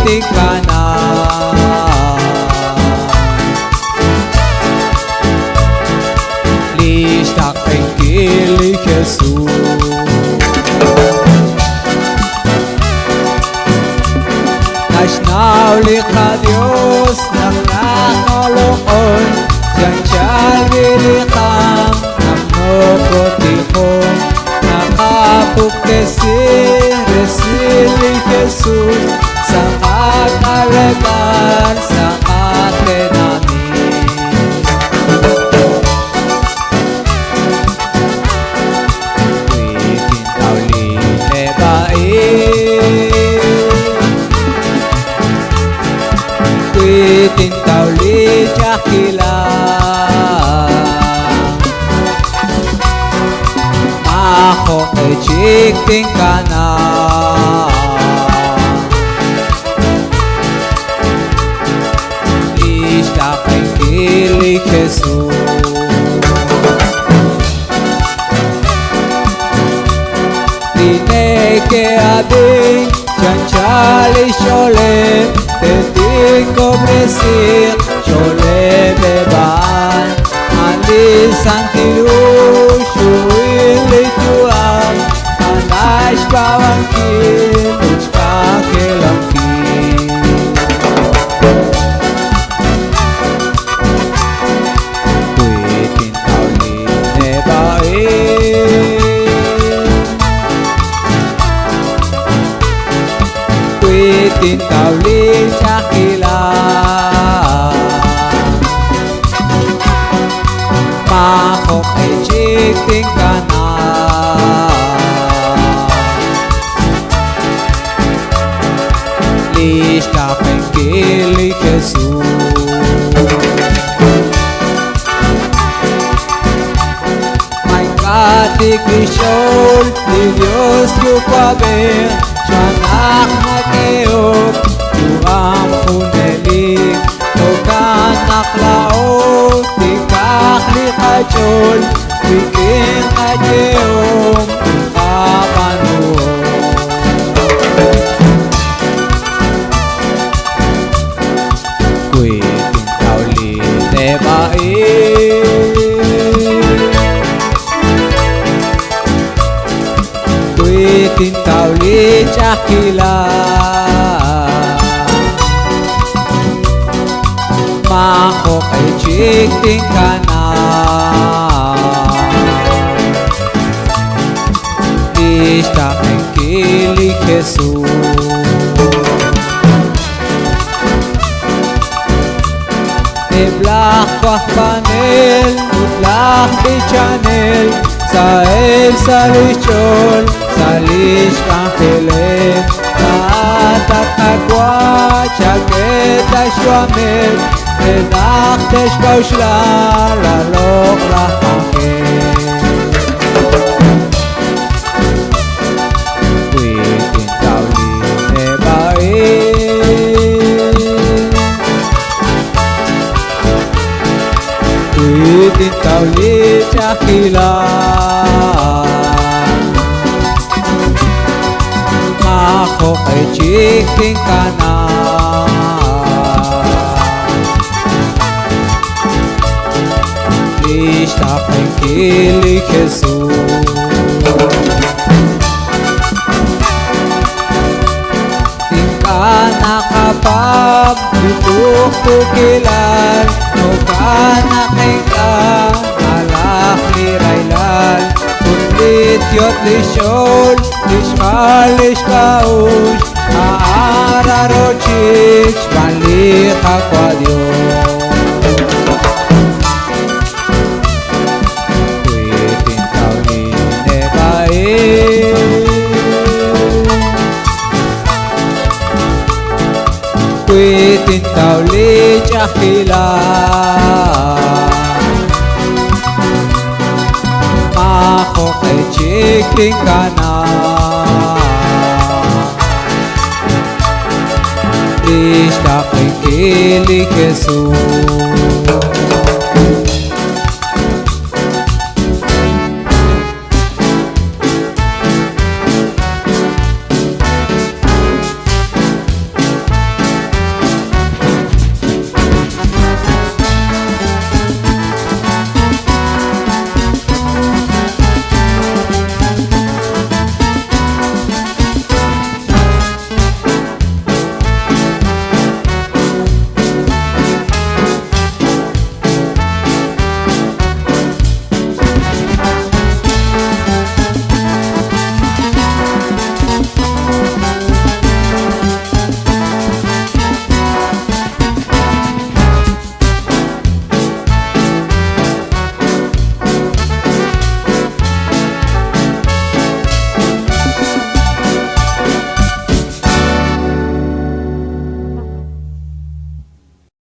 tingkana Lista kay Jesus Nauli ka Diyos ng nakalokon Diyan siya'y bilikang namukotihon Nakapuktesi Resili Jesus Sa katalagan sa atin namin Wikin tauli lebain Witin tauli jakila Ako kay chikting ka na Lista kay kili Jesus Tineke abing Chanchali sholem Tetik kobresik Sholem beban Andisan tilu Shuil lituan Anash bawangkin Uchka kelangkin Kuitin tauli nebain Kuitin tauli jakila Makok ay chikting ka na Lista kay kili Jesus May katikrisyon ni Diyos yu paber Siyanak na keok Tuang punelik Tukan naklaot Tikak likachol Bikin kajeom Kapanuon Kuitin tauli nebain Kuitin tauli jakila Mako kay chikting ka na Lista kay kili Jesus Iblak kwa panel Utlak di channel Sa el salichol Salish kang kilim Naatat agwa Chaket ashwamel Edak teshkaushla Lalok lahakin Witin tauli nebain Witin tauli jakila Ako kay chikting ka na Lista kay kili Jesus Tingka nakapag Bituk tukilan Muka nakika Alak lirailan Kundit yot lishol Lishmal lishkaush Aararochich Banliha kwa Dios Kuitin tauli nebain Kuitin tauli jakila Ako kay chikting ka na Lista kay kili Jesus